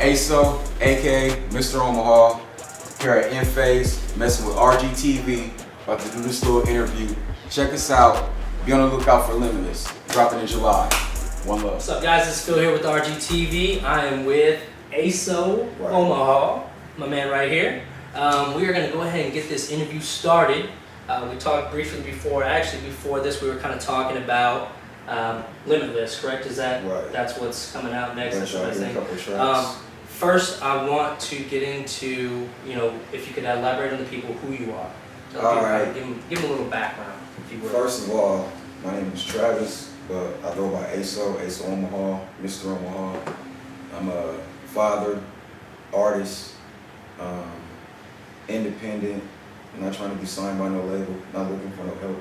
ASO, aka Mr. Omaha, here at Inphase, messing with RGTV, about to do this little interview. Check us out. Be on the lookout for Limitless, dropping in July. One love. What's up, guys? It's Phil here with RGTV. I am with ASO Omaha, my man right here. We are going to go ahead and get this interview started. We talked briefly before. Actually, before this, we were kind of talking about Limitless, correct? Is that that's what's coming out next? That's what I think. First, I want to get into, if you could elaborate on the people who you are. All right. Give them a little background, if you would. First of all, my name is Travis, but I go by ASO Omaha, Mr. Omaha. I'm a father, artist, independent. I'm not trying to be signed by no label, not looking for no help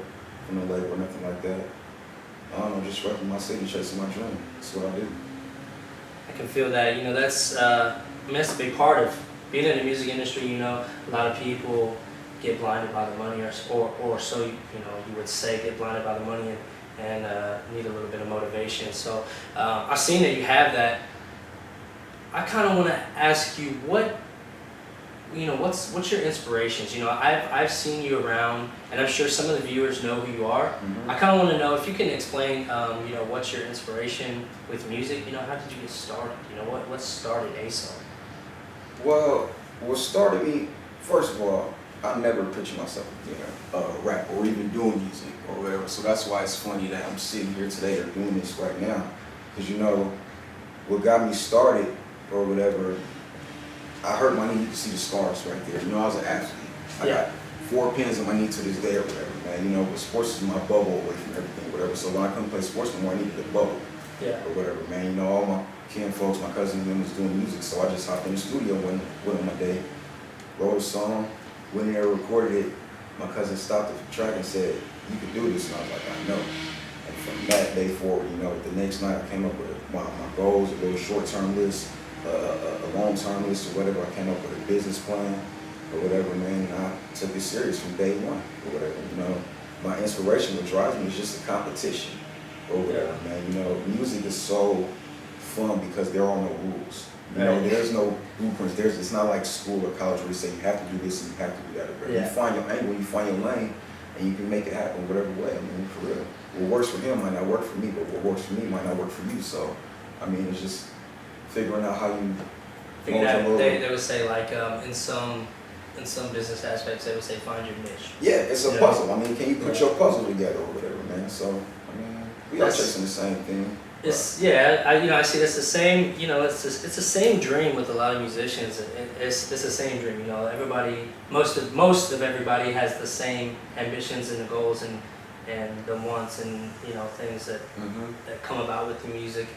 from no label or nothing like that. I don't know, just repping my city, chasing my dream. That's what I do. I can feel that. That's that's a big part of being in the music industry. A lot of people get blinded by the money, or so you would say, get blinded by the money and need a little bit of motivation. So I've seen that you have that. I kind of want to ask you what's your inspirations? I've seen you around, and I'm sure some of the viewers know who you are. Mm-hmm. I kind of want to know if you can explain, what's your inspiration with music. How did you get started? What started ASO? Well, what started me, first of all, I never pictured myself being a rapper or even doing music or whatever. So that's why it's funny that I'm sitting here today or doing this right now. Because what got me started or whatever, I hurt my knee. You can see the scars right there. I was an athlete. I got 4 pins in my knee to this day or whatever, man. But sports is my bubble away from everything, whatever. So when I couldn't play sports no more, I needed a bubble. Or whatever, man. All my kin folks, my cousins, them was doing music, so I just hopped in the studio with them one day, wrote a song, went in there, recorded it. My cousin stopped the track and said, "You can do this," and I was like, "I know." And from that day forward, the next night I came up with my goals, a little short-term list, a long-term list, or whatever. I came up with a business plan, or whatever, man, and I took it serious from day one, or whatever. My inspiration, what drives me is just a competition, or whatever, man. Music is so fun because there are no rules. There's no blueprints. It's not like school or college where you say you have to do this and you have to do that. You find your angle, you find your lane, and you can make it happen whatever way. For real. What works for him might not work for me, but what works for me might not work for you. So, it's just figuring out how you. They would say in some business aspects they would say find your niche. Yeah, it's a puzzle. Can you put your puzzle together or whatever, man? So we are chasing the same thing. I see that's the same. It's the same dream with a lot of musicians. It's the same dream. Everybody, most of everybody has the same ambitions and the goals and the wants and things that come about with the music.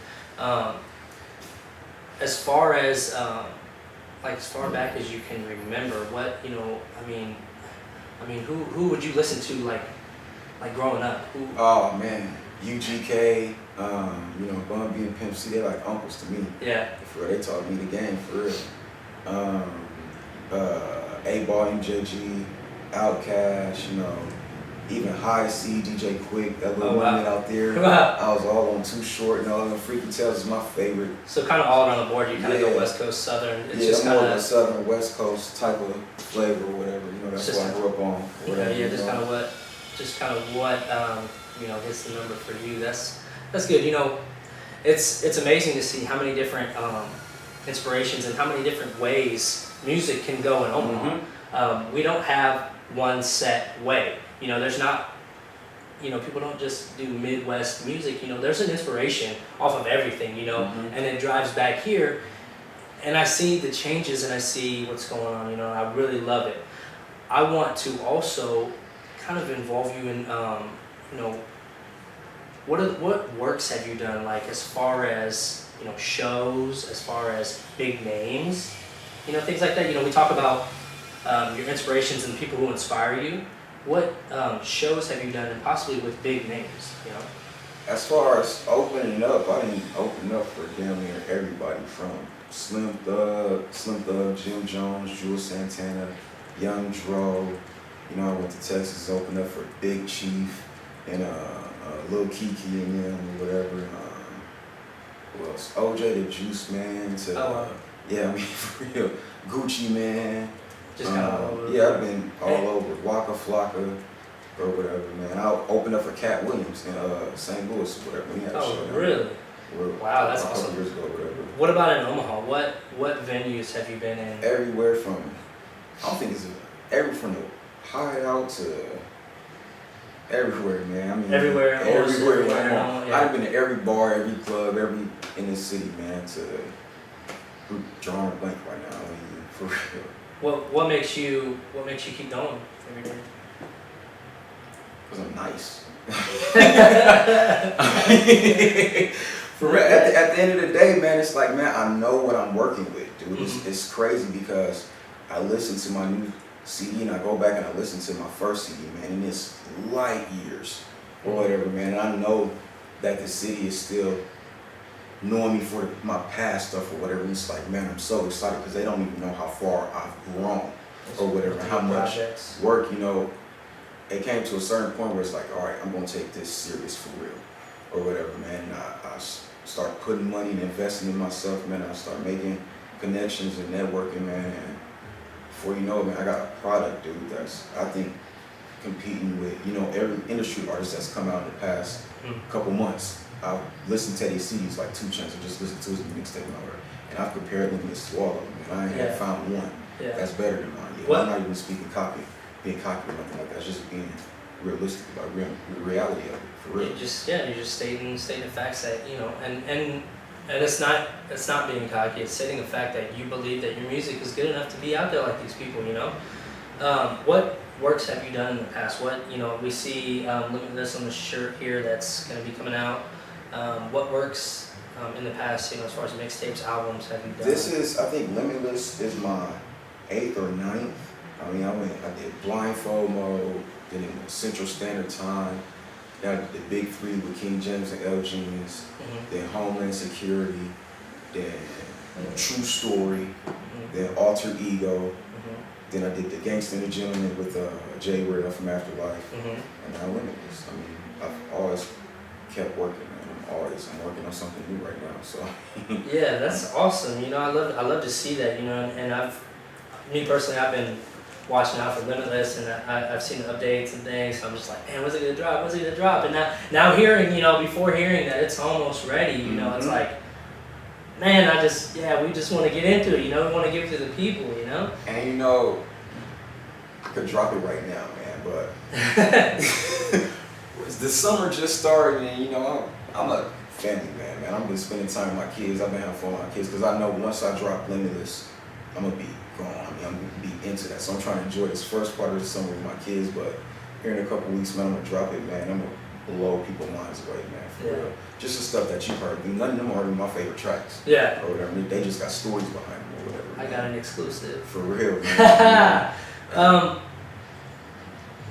As far as as far back as you can remember, what who would you listen to like growing up? Oh man, UGK. Bun B and Pimp C, they're like uncles to me. Yeah. For real, they taught me the game for real. A-Ball, MJG, Outkast, even High C, DJ Quick, that little moment out there. Wow. I was all on Too Short and all them Freaky Tales is my favorite. So kind of all around the board, you kind of go West Coast, Southern. It's just more of a Southern, West Coast type of flavor or whatever. That's what I grew up on. Just kind of what hits the number for you. That's good. It's amazing to see how many different inspirations and how many different ways music can go in Omaha. We don't have one set way. There's not. People don't just do Midwest music. There's an inspiration off of everything. And it drives back here, and I see the changes and I see what's going on. I really love it. I want to also kind of involve you in what works have you done, as far as shows, as far as big names, things like that. We talk about your inspirations and the people who inspire you. What shows have you done, and possibly with big names? As far as opening up, I didn't open up for damn near everybody, from Slim Thug, Jim Jones, Jules Santana, Young Dro. I went to Texas, opened up for Big Chief and Lil Kiki and them or whatever. Who else? OJ the Juice Man to Yeah, I mean, for real. Gucci, man. Just kind of all over. Yeah, I've been all over. Waka Flocka or whatever, man. I opened up for Cat Williams in St. Louis or whatever. He had a show Oh, down really? there. Wow, that's a couple awesome. years ago or whatever. What about in Omaha? What venues have you been in? Everywhere from, I don't think it's from the hideout to everywhere, man. I mean, Everywhere, almost everywhere. everywhere, Man. yeah. I've been to every bar, every club, every in this city, man. We're drawing a blank right now. I mean, for real. What makes you keep going every day? Because I'm nice. For real, at the end of the day, man, it's like, man, I know what I'm working with, dude. It's crazy because I listen to my new CD and I go back and I listen to my first CD, man, and it's light years or whatever, man. And I know that the city is still knowing me for my past stuff or whatever. And it's like, man, I'm so excited because they don't even know how far I've grown or whatever, how much work, you know. It came to a certain point where it's like, all right, I'm gonna take this serious for real, or whatever, man. And I start putting money and investing in myself, man. I start making connections and networking, man. And before you know it, man, I got a product, dude, that's, I think, competing with, you know, every industry artist that's come out in the past couple months. I've listened to these CDs, like 2 Chainz, I just listened to his mixtape and all that. And I've compared them to all of them, and I ain't had found one that's better than mine yet. I'm not even speaking being cocky or nothing like that. It's just being realistic about the reality of it, for real. You're just stating the facts that, you know, and it's not being cocky. It's stating the fact that you believe that your music is good enough to be out there like these people, you know. What works have you done in the past? What, you know, we see Limitless on the shirt here that's going to be coming out. What works in the past, you know, as far as mixtapes, albums have you done? I think Limitless is my 8th or 9th. I mean, I did Blindfold Mode, then in Central Standard Time, then I did the Big 3 with King James and L Genius, then Homeland Security, then True Story, then Alter Ego, then I did the Gangsta and the Gentleman with Jay Real from Afterlife, and now Limitless. I mean, I've always kept working, man. I'm working on something new right now, so. Yeah, that's awesome. You know, I love to see that, you know, and me personally, I've been watching out for Limitless, and I've seen the updates and things, so I'm just like, man, when's it gonna drop? When's it gonna drop? And now hearing, you know, before hearing that it's almost ready, you know, it's like, man, we just want to get into it, you know, we want to give it to the people, you know? And you know, I could drop it right now, man, but the summer just started, and you know, I'm a family man. I've been spending time with my kids. I've been having fun with my kids, because I know once I drop Limitless, I'm gonna be gone. I mean, I'm gonna be into that. So I'm trying to enjoy this first part of the summer with my kids, but here in a couple weeks, man, I'm gonna drop it, man. I'm gonna blow people's minds away, man, for real. Just the stuff that you've heard. None of them are my favorite tracks. Yeah. Or whatever. They just got stories behind them or whatever. I got an exclusive. For real, man.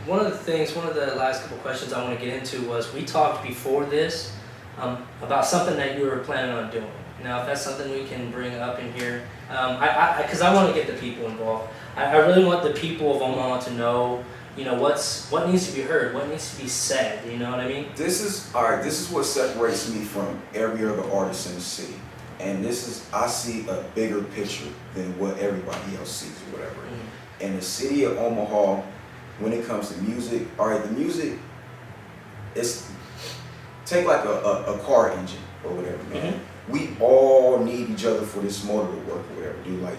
One of the last couple questions I want to get into was, we talked before this about something that you were planning on doing. Now, if that's something we can bring up in here, because I want to get the people involved. I really want the people of Omaha to know, you know, what needs to be heard, what needs to be said. You know what I mean? This is what separates me from every other artist in the city. And I see a bigger picture than what everybody else sees or whatever. And the city of Omaha, when it comes to music, the music, take like a car engine or whatever, man. We all need each other for this motor to work or whatever, dude. Like,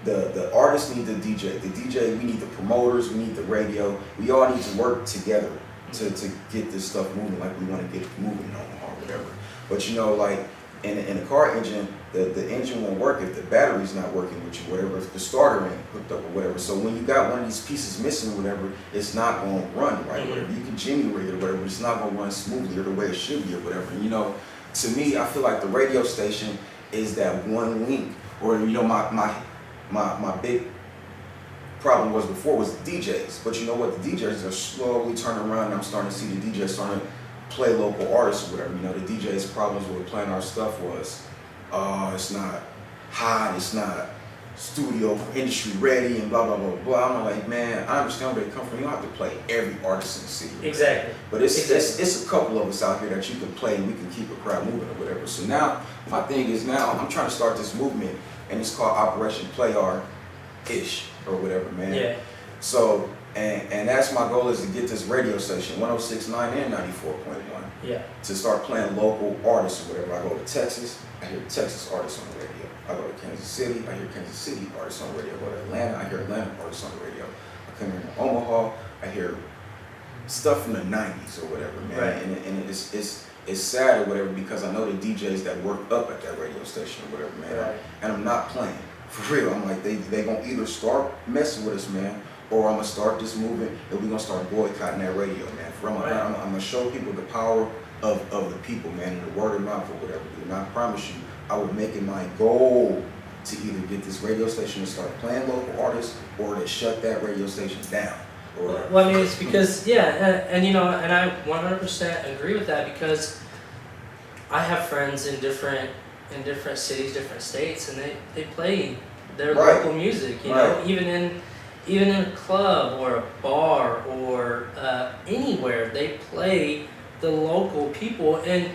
the artists need the DJ, we need the promoters, we need the radio. We all need to work together to get this stuff moving like we want to get moving in Omaha or whatever. But you know, like, in a car engine, the engine won't work if the battery's not working with you, whatever, if the starter ain't hooked up or whatever. So when you got one of these pieces missing or whatever, it's not going to run right or whatever. You can jimmy rig it or whatever, but it's not going to run smoothly or the way it should be or whatever. And you know, to me, I feel like the radio station is that one link. Or, you know, my big problem was the DJs. But you know what? The DJs are slowly turning around, and I'm starting to see the DJs starting to play local artists or whatever. You know, the DJs' problems with playing our stuff was, it's not hot, it's not studio industry ready and blah blah blah blah. I'm like, man, I understand where they come from. You don't have to play every artist in the city. Exactly. But it's a couple of us out here that you can play and we can keep a crowd moving or whatever. So now my thing is now I'm trying to start this movement and it's called Operation Play Art-ish or whatever, man. Yeah. So and that's my goal, is to get this radio station 106.9 and 94.1. Yeah. To start playing local artists or whatever. I go to Texas, I hear Texas artists on the radio. I go to Kansas City, I hear Kansas City artists on the radio. I go to Atlanta, I hear Atlanta artists on the radio. I come here to Omaha, I hear stuff from the 90s or whatever, man. Right. And it's sad or whatever, because I know the DJs that work up at that radio station or whatever, man. Right. And I'm not playing. For real, I'm like, they gonna either start messing with us, man, or I'm gonna start this movement and we're gonna start boycotting that radio, man. For real, I'm gonna show people the power of the people, man, and the word of mouth or whatever. And I promise you, I would make it my goal to either get this radio station to start playing local artists or to shut that radio station down. Or Well, I mean, it's because, and you know, and I 100% agree with that, because I have friends in different cities, different states, and they play their Right. local music, you Right. know, even in a club or a bar or anywhere, they play the local people, and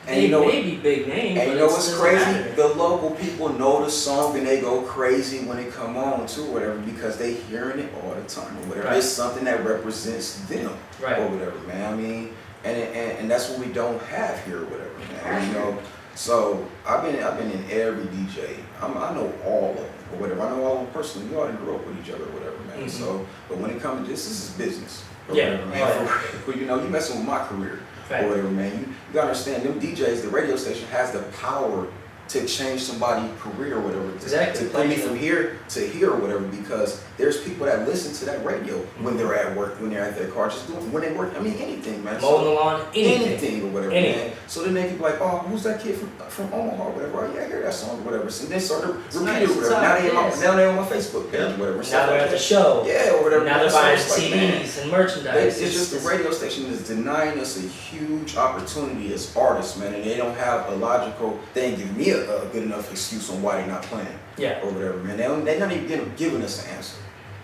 they you know may be big names. And but you know it what's doesn't crazy? matter. The local people know the song and they go crazy when it come on too, whatever, because they hearing it all the time or whatever. Right. It's something that represents them Right. or whatever, man. I mean, and that's what we don't have here or whatever, man. You know. So I've been in every DJ. I know all of them or whatever. I know all of them personally. We all grew up with each other or whatever, man. Mhm. So, but when it comes to this is business. Or Yeah. whatever, man. For, you know, you messing with my career. Right. Or whatever, man. You gotta understand, them DJs, the radio station has the power to change somebody's career or whatever. Exactly. To play me from here to here or whatever, because there's people that listen to that radio when they're at work, when they're at their car, just doing, when they work, I mean, anything, man. Mowing the lawn, anything. or whatever, Anything. man. So then they can be like, oh, who's that kid from Omaha or whatever? Oh, yeah, I hear that song or whatever. So then start to repeat nice. it or whatever. It's Now they're on my Facebook page or whatever. Now stuff they're like at the that. show. Yeah, or whatever. Now they're So buying it's like, man, CDs and merchandise. it's just the radio station is denying us a huge opportunity as artists, man, and they don't have a logical, they ain't giving me a good enough excuse on why they're not playing Yeah. or whatever, man. They're not even giving us an answer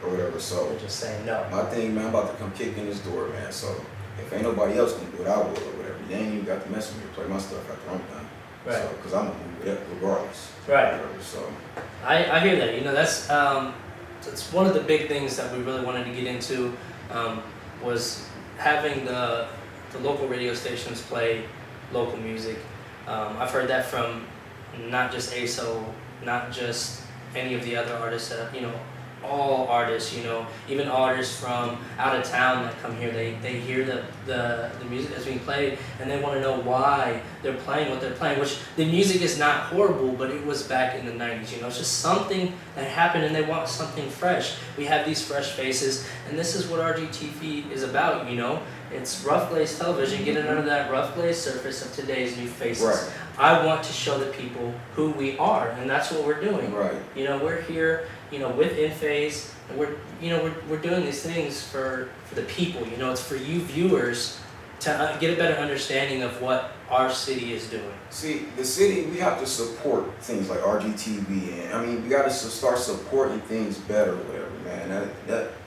or whatever. So They're just saying no. my thing, man, I'm about to come kick in this door, man. So if ain't nobody else gonna do it, I will or whatever. They ain't even got to mess with me to play my stuff after I'm done. Right. So, because I'm gonna move it up regardless. Right. Whatever, so I hear that. You know, that's one of the big things that we really wanted to get into, was having the local radio stations play local music. I've heard that from not just ASO, not just any of the other artists that, you know, all artists, you know, even artists from out of town that come here, they hear the music that's being played and they want to know why they're playing what they're playing, which the music is not horrible, but it was back in the 90s, you know, it's just something that happened and they want something fresh. We have these fresh faces, and this is what RGTV is about, you know. It's rough glaze television, getting under that rough glaze surface of today's new faces. Right. I want to show the people who we are, and that's what we're doing. right. You know, we're here, you know, with Inphase, and we're doing these things for the people. You know, it's for you viewers to get a better understanding of what our city is doing. See, the city, we have to support things like RGTV, and I mean, we got to start supporting things better, whatever, man.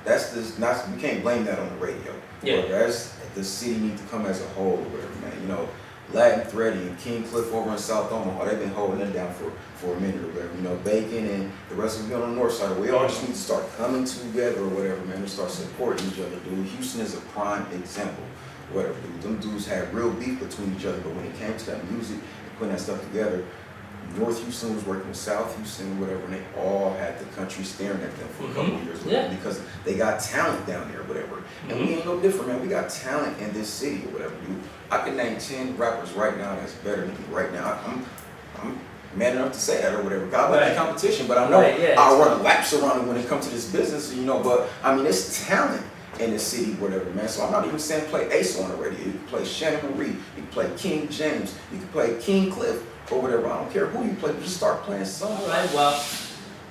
That's we can't blame that on the radio. Yeah. But that's the city needs to come as a whole, whatever, man. You know, Latin Thready and King Cliff over in South Omaha, they've been holding it down for a minute or whatever. You know, Bacon and the rest of them on the north side, we all just need to start coming together or whatever, man, and start supporting each other, dude. Houston is a prime example. Whatever, dude. Them dudes had real beef between each other, but when it came to that music and putting that stuff together, North Houston was working with South Houston or whatever, and they all had the country staring at them for a couple of years, Yeah. because they got talent down there, whatever. And we ain't no different, man. We got talent in this city or whatever, dude. I can name 10 rappers right now that's better than me right now. I'm man enough to say that or whatever. God like the competition, but I know I'll run laps around it when it comes to this business, you know. But I mean, it's talent in the city, whatever, man. So I'm not even saying play Ace on the radio. You can play Shannon Marie, you can play King James, you can play King Cliff or whatever. I don't care who you play, just start playing songs. All right. Well,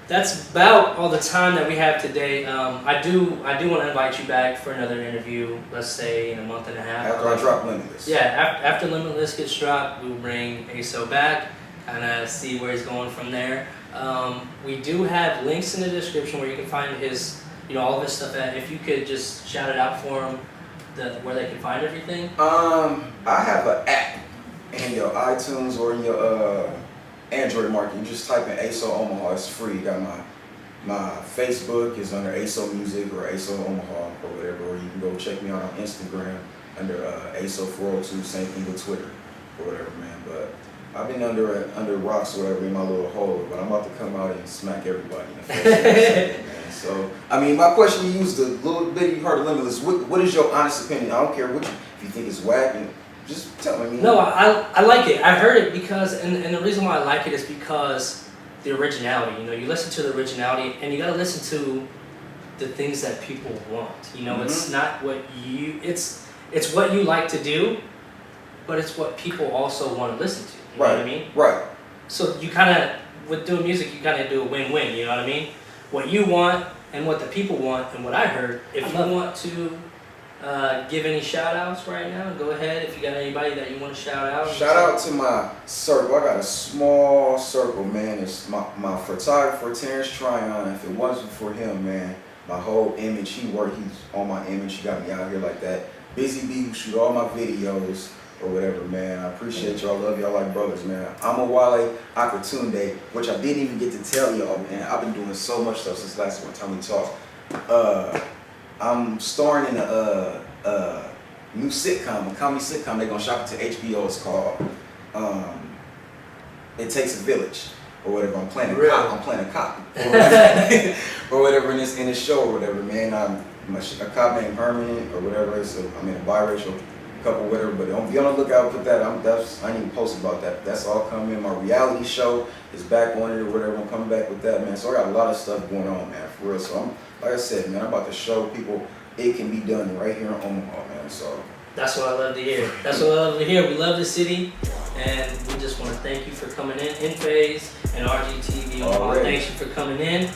that's about all the time that we have today. I do want to invite you back for another interview. Let's say in a month and a half. After I drop Limitless. Yeah. After Limitless gets dropped, we'll bring ASO back and see where he's going from there. We do have links in the description where you can find his, all of his stuff at. If you could just shout it out for him, where they can find everything. I have an app in your iTunes or in your Android market. You just type in ASO Omaha. It's free. Got my Facebook is under ASO Music or ASO Omaha or whatever. Or you can go check me out on Instagram under ASO 402. Same thing with Twitter or whatever, man. But I've been under rocks or whatever in my little hole. But I'm about to come out and smack everybody in the face. Man. So I mean, my question, you used a little bit. You heard of Limitless. What is your honest opinion? I don't care if you think it's whack. Just tell me. No, I like it. I heard it because, and the reason why I like it is because the originality. You listen to the originality, and you gotta listen to the things that people want. It's not what it's what you like to do, but it's what people also want to listen to. You know what I mean? Right. So you kind of, with doing music, you kind of do a win-win. You know what I mean? What you want and what the people want, and what I heard. If you want to give any shout outs right now, go ahead. If you got anybody that you want to shout out. Shout out to my circle. I got a small circle, man. It's my photographer, Terrence Tryon. If it wasn't for him, man, my whole image, he's on my image. He got me out here like that. Busy Bee, who shoot all my videos or whatever, man. I appreciate y'all. Love y'all like brothers, man. I'm a Wale Akatunde, which I didn't even get to tell y'all, man. I've been doing so much stuff since last time we talked. I'm starring in a new sitcom, a comedy sitcom. They're gonna shop it to HBO. It's called It Takes a Village or whatever. I'm playing a cop or whatever in this show or whatever, man. I'm a cop named Herman or whatever. I'm in a biracial couple, whatever. But don't be on the lookout for that. I didn't even post about that. That's all coming. My reality show is back on it or whatever. I'm coming back with that, man. So I got a lot of stuff going on, man, for real. So like I said, man, I'm about to show people it can be done right here in Omaha, man. So that's what I love to hear. That's what I love to hear. We love the city, and we just want to thank you for coming in, Inphase and RGTVOmaha. Thank you for coming in.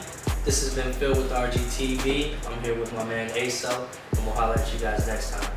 This has been Phil with RGTV. I'm here with my man ASO, and we'll holler at you guys next time.